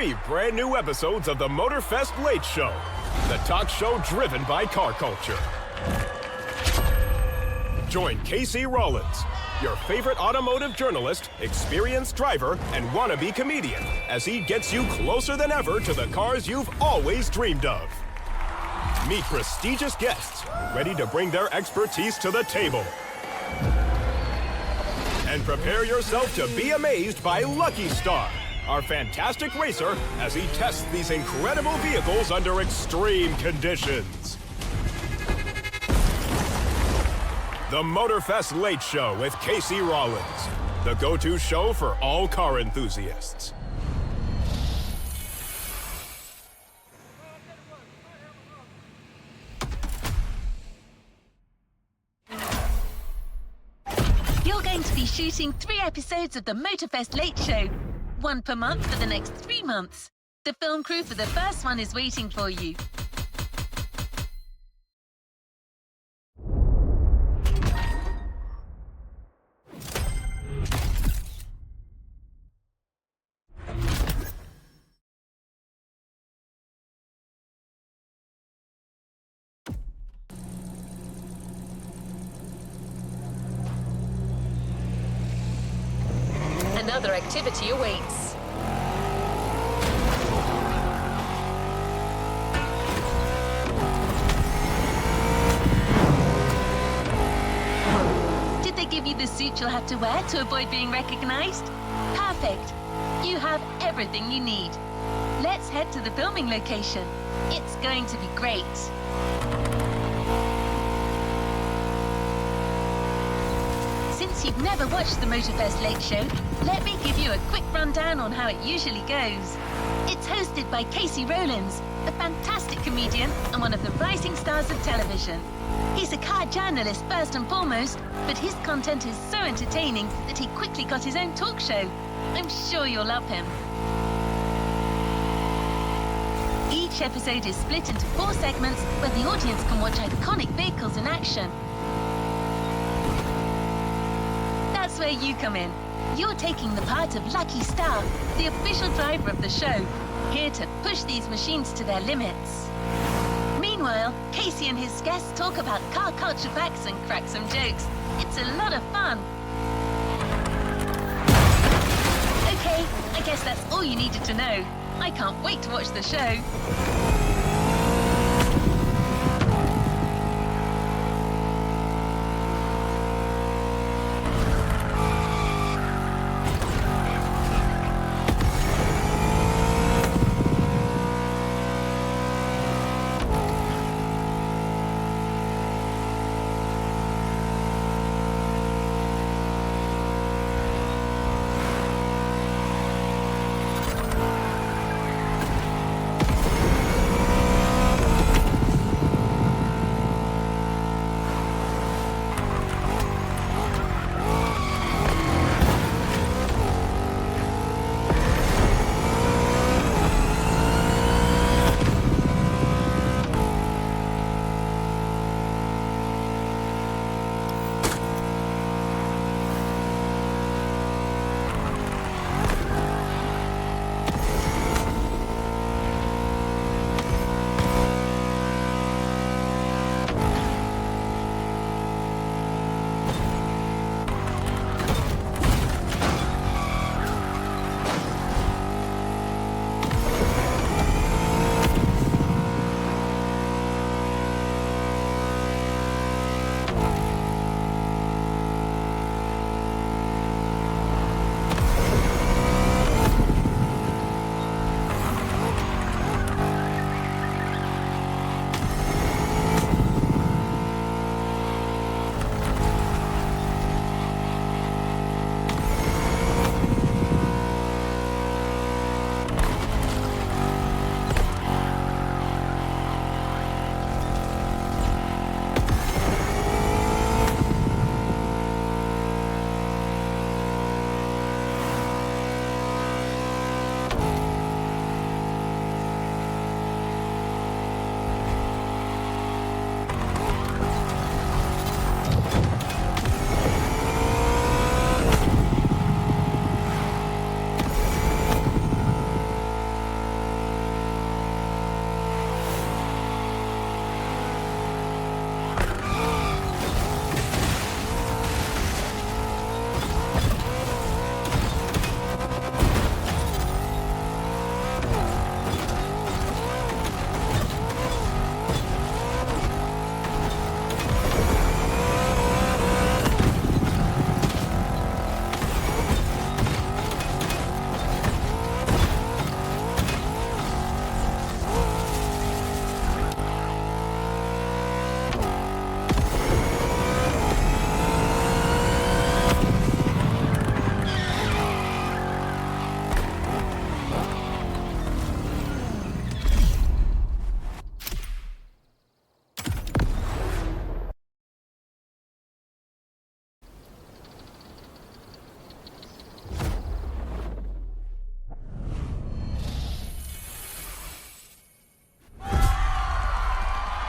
3 brand new episodes of the Motorfest Late Show, the talk show driven by car culture. Join Casey Rollins, your favorite automotive journalist, experienced driver, and wannabe comedian, as he gets you closer than ever to the cars you've always dreamed of. Meet prestigious guests ready to bring their expertise to the table. And prepare yourself to be amazed by Lucky Star, our fantastic racer, as he tests these incredible vehicles under extreme conditions. The Motorfest Late Show with Casey Rollins, the go-to show for all car enthusiasts. You're going to be shooting 3 episodes of the Motorfest Late Show, 1 per month for the next 3 months. The film crew for the first one is waiting for you. Another activity awaits. Did they give you the suit you'll have to wear to avoid being recognized? Perfect. You have everything you need. Let's head to the filming location. It's going to be great. Since you've never watched the Motorfest Late Show, let me give you a quick rundown on how it usually goes. It's hosted by Casey Rollins, a fantastic comedian and one of the rising stars of television. He's a car journalist first and foremost, but his content is so entertaining that he quickly got his own talk show. I'm sure you'll love him. Each episode is split into 4 segments where the audience can watch iconic vehicles in action. That's where you come in. You're taking the part of Lucky Star, the official driver of the show, here to push these machines to their limits. Meanwhile, Casey and his guests talk about car culture facts and crack some jokes. It's a lot of fun. Okay, I guess that's all you needed to know. I can't wait to watch the show.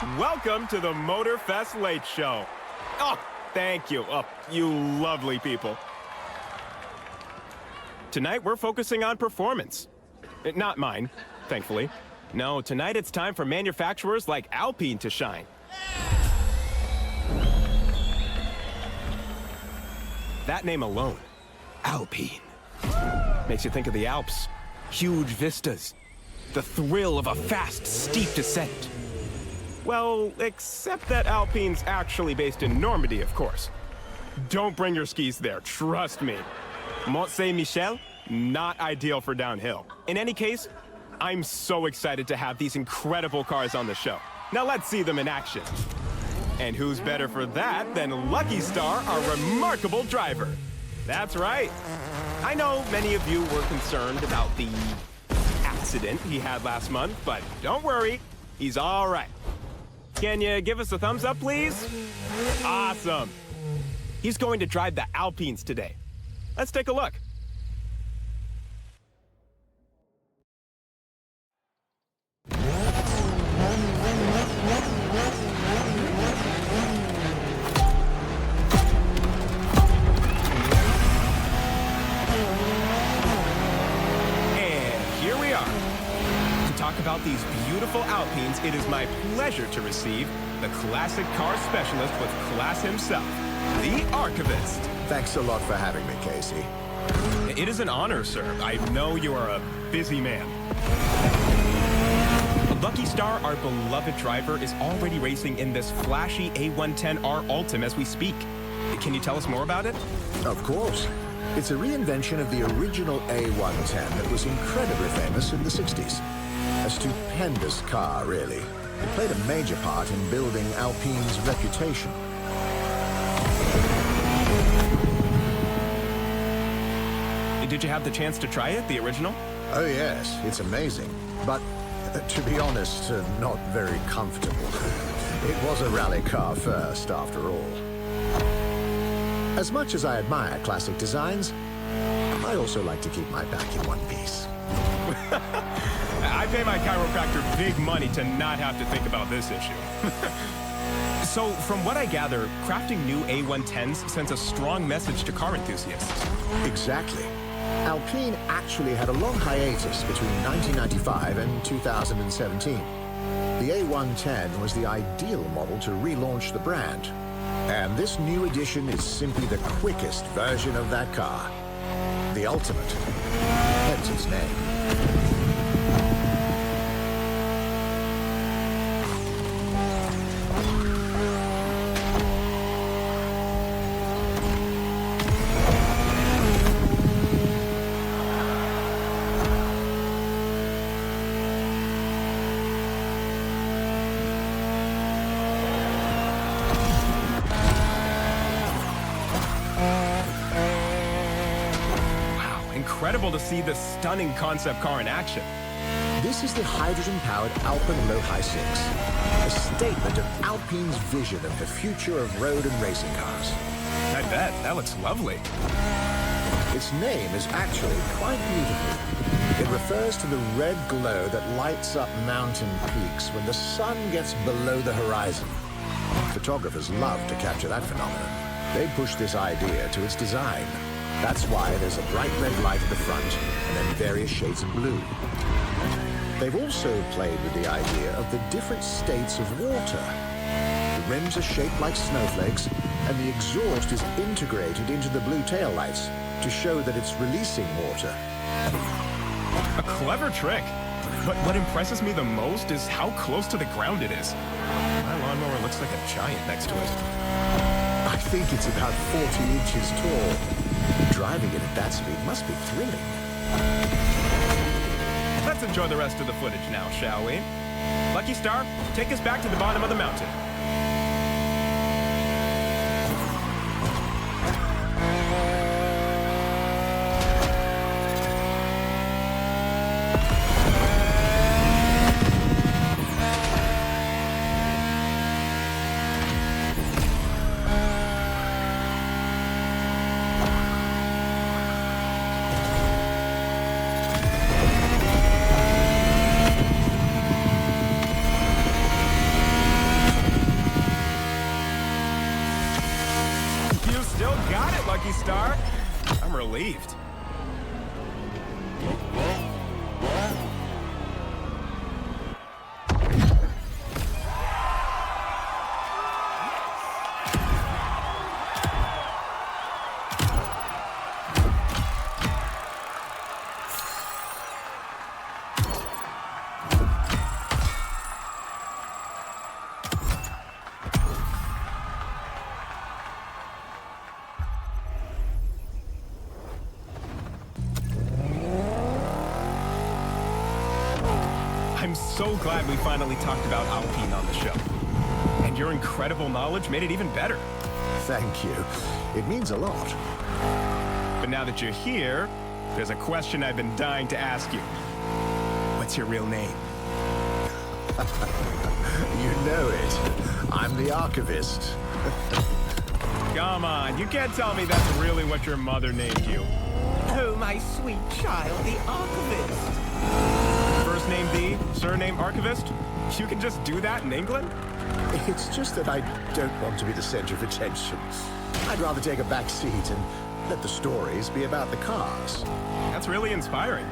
Welcome to the Motorfest Late Show. Oh, thank you. Oh, you lovely people. Tonight, we're focusing on performance. Not mine, thankfully. No, tonight it's time for manufacturers like Alpine to shine. That name alone, Alpine, makes you think of the Alps. Huge vistas. The thrill of a fast, steep descent. Well, except that Alpine's actually based in Normandy, of course. Don't bring your skis there, trust me. Mont Saint-Michel, not ideal for downhill. In any case, I'm so excited to have these incredible cars on the show. Now let's see them in action. And who's better for that than Lucky Star, our remarkable driver? That's right. I know many of you were concerned about the accident he had last month, but don't worry, he's all right. Can you give us a thumbs up, please? Awesome. He's going to drive the Alpines today. Let's take a look. About these beautiful Alpines, it is my pleasure to receive the classic car specialist with class himself, the Archivist. Thanks a lot for having me, Casey. It is an honor, sir. I know you are a busy man. Lucky Star, our beloved driver, is already racing in this flashy A110R Ultim as we speak. Can you tell us more about it? Of course. It's a reinvention of the original A110 that was incredibly famous in the 60s. A stupendous car, really. It played a major part in building Alpine's reputation. Did you have the chance to try it, the original? Oh yes, it's amazing. But, to be honest, not very comfortable. It was a rally car first, after all. As much as I admire classic designs, I also like to keep my back in one piece. I pay my chiropractor big money to not have to think about this issue. So, from what I gather, crafting new A110s sends a strong message to car enthusiasts. Exactly. Alpine actually had a long hiatus between 1995 and 2017. The A110 was the ideal model to relaunch the brand. And this new edition is simply the quickest version of that car. The ultimate. Hence its name. Incredible to see this stunning concept car in action. This is the hydrogen-powered Alpine Low-High 6, a statement of Alpine's vision of the future of road and racing cars. I bet. That looks lovely. Its name is actually quite beautiful. It refers to the red glow that lights up mountain peaks when the sun gets below the horizon. Photographers love to capture that phenomenon. They push this idea to its design. That's why there's a bright red light at the front, and then various shades of blue. They've also played with the idea of the different states of water. The rims are shaped like snowflakes, and the exhaust is integrated into the blue taillights to show that it's releasing water. A clever trick. But what impresses me the most is how close to the ground it is. My lawnmower looks like a giant next to it. I think it's about 40 inches tall. Driving it at that speed must be thrilling. Let's enjoy the rest of the footage now, shall we? Lucky Star, take us back to the bottom of the mountain. Lucky Star. I'm relieved. I'm so glad we finally talked about Alpine on the show. And your incredible knowledge made it even better. Thank you. It means a lot. But now that you're here, there's a question I've been dying to ask you. What's your real name? You know it. I'm the archivist. Come on, you can't tell me that's really what your mother named you. Oh, my sweet child, the archivist. First name D, surname Archivist? You can just do that in England? It's just that I don't want to be the center of attention. I'd rather take a back seat and let the stories be about the cars. That's really inspiring.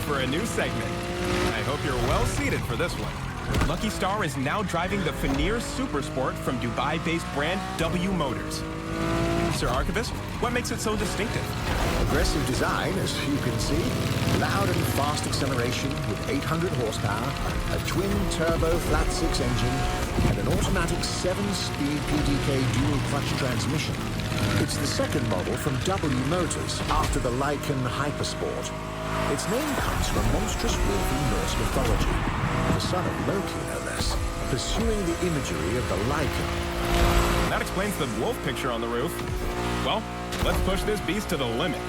For a new segment. I hope you're well seated for this one. Lucky Star is now driving the Veneer Supersport from Dubai-based brand W Motors. Sir Archivist, what makes it so distinctive? Aggressive design, as you can see. Loud and fast acceleration with 800 horsepower, a twin-turbo flat-six engine, and an automatic 7-speed PDK dual-clutch transmission. It's the second model from W Motors after the Lycan Hypersport. Its name comes from a monstrous wolf in Norse mythology, the son of Loki, no less, pursuing the imagery of the Lycan. That explains the wolf picture on the roof. Well, let's push this beast to the limit.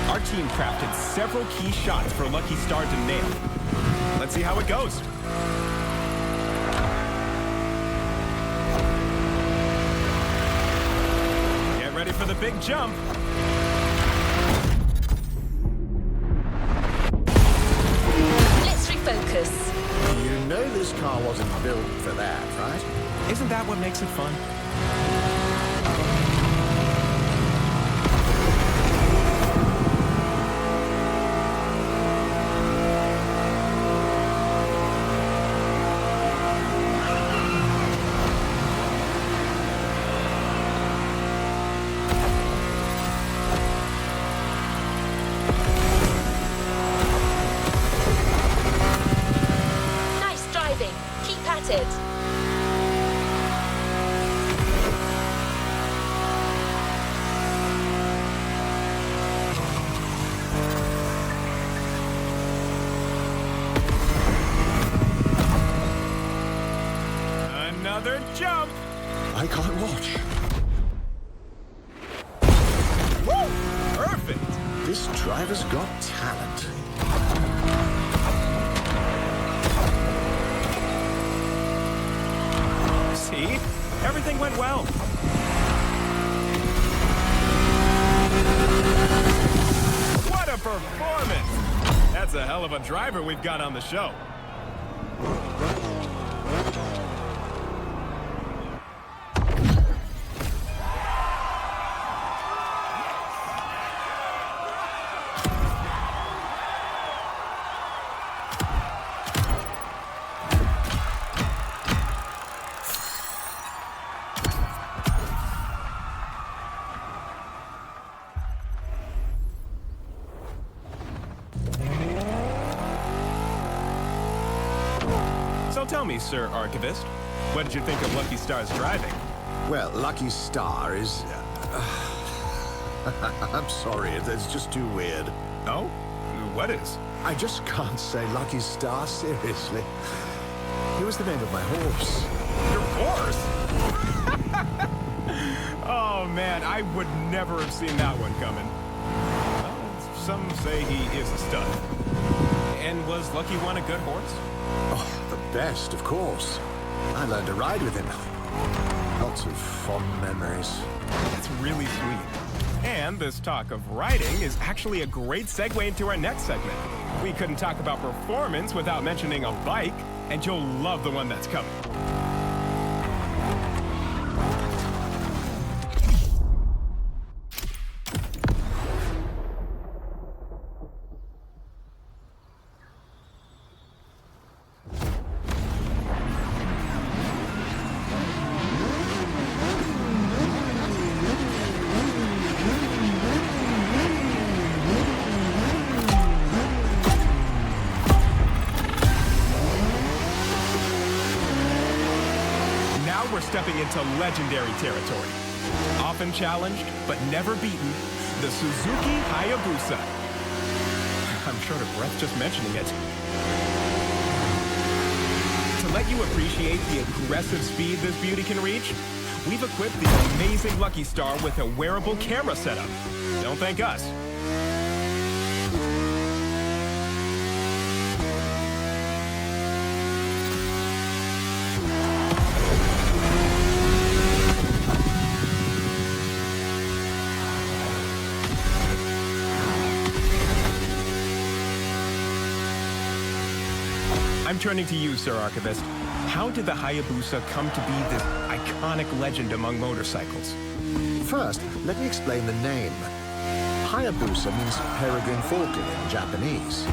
Our team crafted several key shots for Lucky Star to nail. Let's see how it goes. Get ready for the big jump. Focus. You know this car wasn't built for that, right? Isn't that what makes it fun? Another jump! I can't watch. Woo! Perfect! This driver's got talent. See? Everything went well. What a performance! That's a hell of a driver we've got on the show. So tell me, Sir Archivist, what did you think of Lucky Star's driving? Well, Lucky Star is... I'm sorry, it's just too weird. Oh? What is? I just can't say Lucky Star, seriously. It was the name of my horse. Your horse? Oh, man, I would never have seen that one coming. Well, some say he is a stud. And was Lucky One a good horse? Oh, the best, of course. I learned to ride with him. Lots of fond memories. That's really sweet. And this talk of riding is actually a great segue into our next segment. We couldn't talk about performance without mentioning a bike, and you'll love the one that's coming. We're stepping into legendary territory. Often challenged, but never beaten, the Suzuki Hayabusa. I'm short of breath just mentioning it. To let you appreciate the aggressive speed this beauty can reach, we've equipped the amazing Lucky Star with a wearable camera setup. Don't thank us. I'm turning to you, Sir Archivist. How did the Hayabusa come to be this iconic legend among motorcycles? First, let me explain the name. Hayabusa means peregrine falcon in Japanese.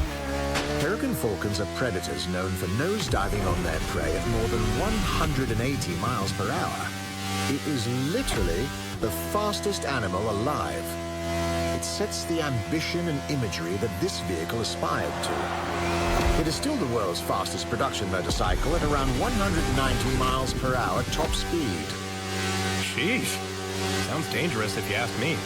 Peregrine falcons are predators known for nosediving on their prey at more than 180 miles per hour. It is literally the fastest animal alive. It sets the ambition and imagery that this vehicle aspired to. It is still the world's fastest production motorcycle at around 190 miles per hour top speed. Sheesh. Sounds dangerous if you ask me.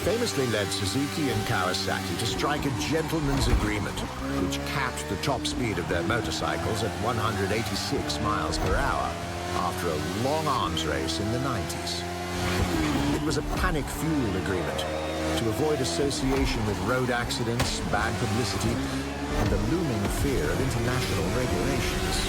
Famously led Suzuki and Kawasaki to strike a gentleman's agreement, which capped the top speed of their motorcycles at 186 miles per hour after a long arms race in the 90s. It was a panic fuel agreement to avoid association with road accidents, bad publicity, and the looming fear of international regulations.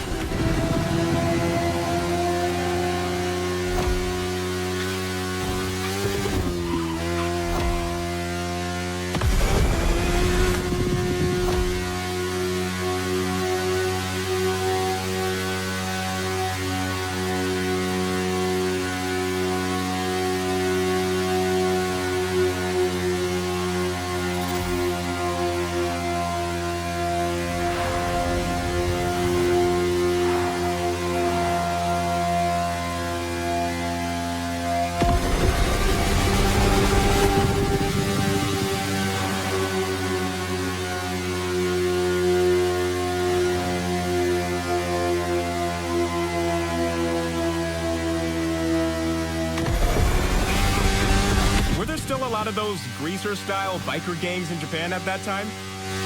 A lot of those greaser-style biker gangs in Japan at that time.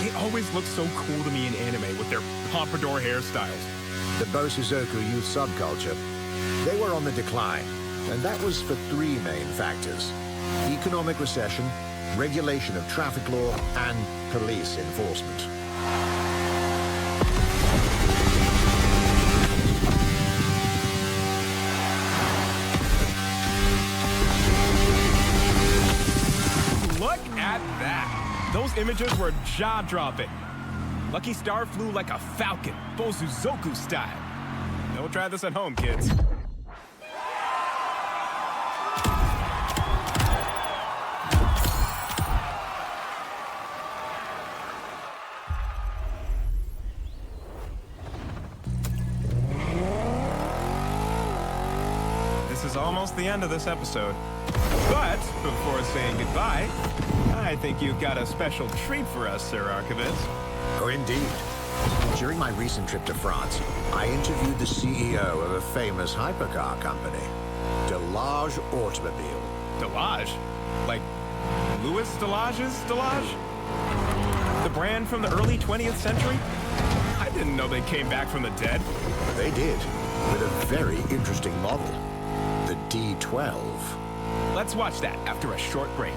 They always looked so cool to me in anime with their pompadour hairstyles. The Bosuzoku youth subculture, they were on the decline, and that was for three main factors: economic recession, regulation of traffic law, and police enforcement. Those images were jaw-dropping. Lucky Star flew like a falcon, Bosuzoku style. Don't try this at home, kids. is almost the end of this episode. But before saying goodbye, I think you've got a special treat for us, Sir Archivist. Oh, indeed. During my recent trip to France, I interviewed the CEO of a famous hypercar company, Delage Automobile. Delage? Like Louis Delage's Delage? The brand from the early 20th century? I didn't know they came back from the dead. They did, with a very interesting model, the D12. Let's watch that after a short break.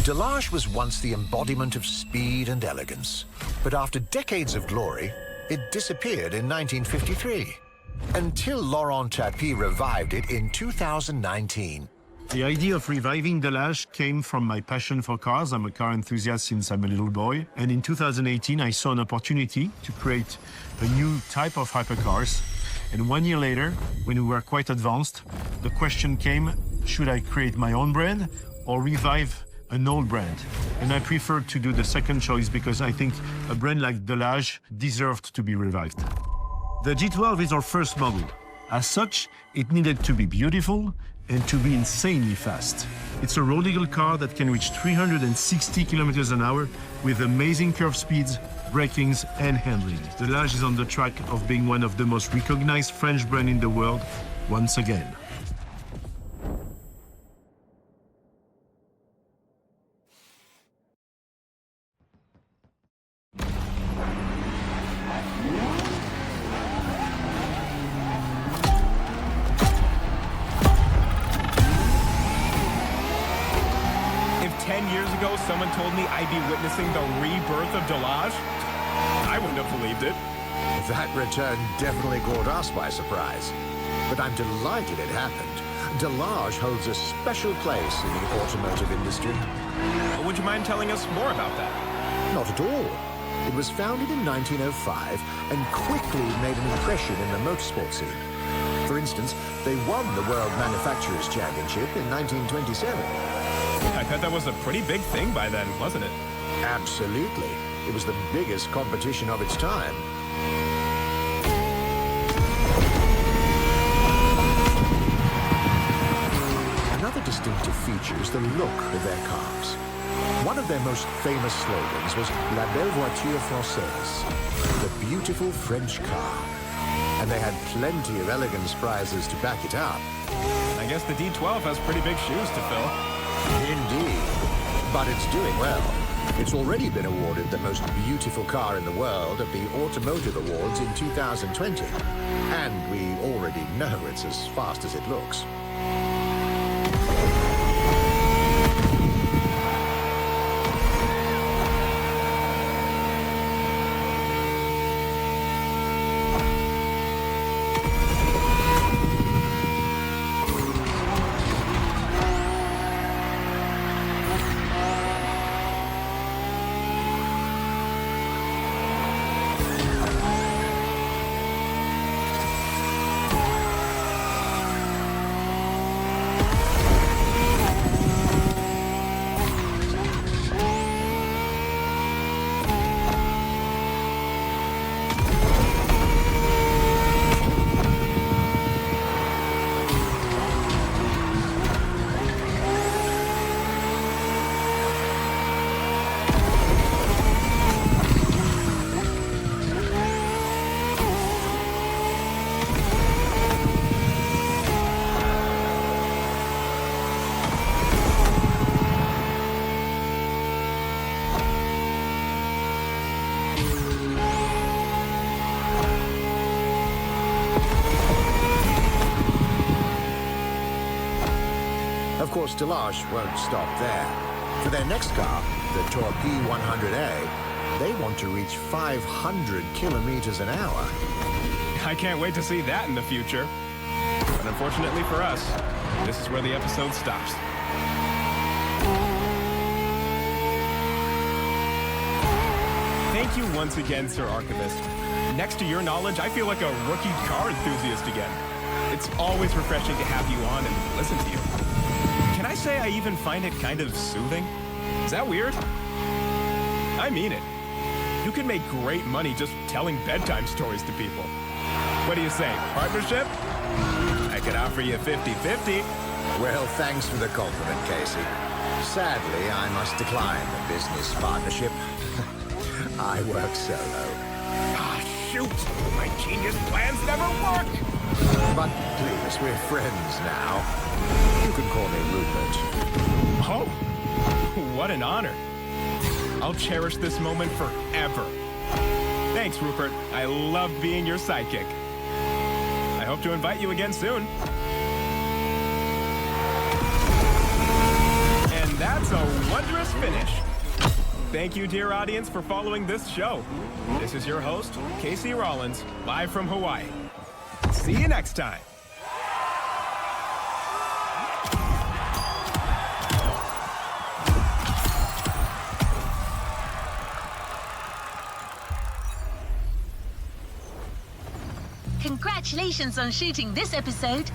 Delage was once the embodiment of speed and elegance, but after decades of glory, it disappeared in 1953, until Laurent Tapie revived it in 2019. The idea of reviving Delage came from my passion for cars. I'm a car enthusiast since I'm a little boy. And in 2018, I saw an opportunity to create a new type of hypercars. And 1 year later, when we were quite advanced, the question came, should I create my own brand or revive an old brand? And I preferred to do the second choice because I think a brand like Delage deserved to be revived. The G12 is our first model. As such, it needed to be beautiful and to be insanely fast. It's a road legal car that can reach 360 kilometers an hour with amazing curve speeds, brakings, and handling. Delage is on the track of being one of the most recognized French brands in the world once again. Someone told me I'd be witnessing the rebirth of Delage, I wouldn't have believed it. That return definitely caught us by surprise. But I'm delighted it happened. Delage holds a special place in the automotive industry. Would you mind telling us more about that? Not at all. It was founded in 1905 and quickly made an impression in the motorsport scene. For instance, they won the World Manufacturers' Championship in 1927. I bet that was a pretty big thing by then, wasn't it? Absolutely. It was the biggest competition of its time. Another distinctive feature is the look of their cars. One of their most famous slogans was La belle voiture française, the beautiful French car. And they had plenty of elegance prizes to back it up. I guess the D12 has pretty big shoes to fill. Indeed. But it's doing well. It's already been awarded the most beautiful car in the world at the Automotive Awards in 2020. And we already know it's as fast as it looks. course, Delage won't stop there. For their next car, the Torpille 100A, they want to reach 500 kilometers an hour. I can't wait to see that in the future. But unfortunately for us, this is where the episode stops. Thank you once again, Sir Archivist. Next to your knowledge, I feel like a rookie car enthusiast again. It's always refreshing to have you on and listen to you. Can I say I even find it kind of soothing? Is that weird? I mean it. You can make great money just telling bedtime stories to people. What do you say, partnership? I could offer you 50-50. Well, thanks for the compliment, Casey. Sadly, I must decline the business partnership. I work solo. Ah, shoot! My genius plans never work! But please, we're friends now. You can call me Rupert. Oh, what an honor. I'll cherish this moment forever. Thanks, Rupert. I love being your sidekick. I hope to invite you again soon. And that's a wondrous finish. Thank you, dear audience, for following this show. This is your host, Casey Rollins, live from Hawaii. See you next time. Congratulations on shooting this episode.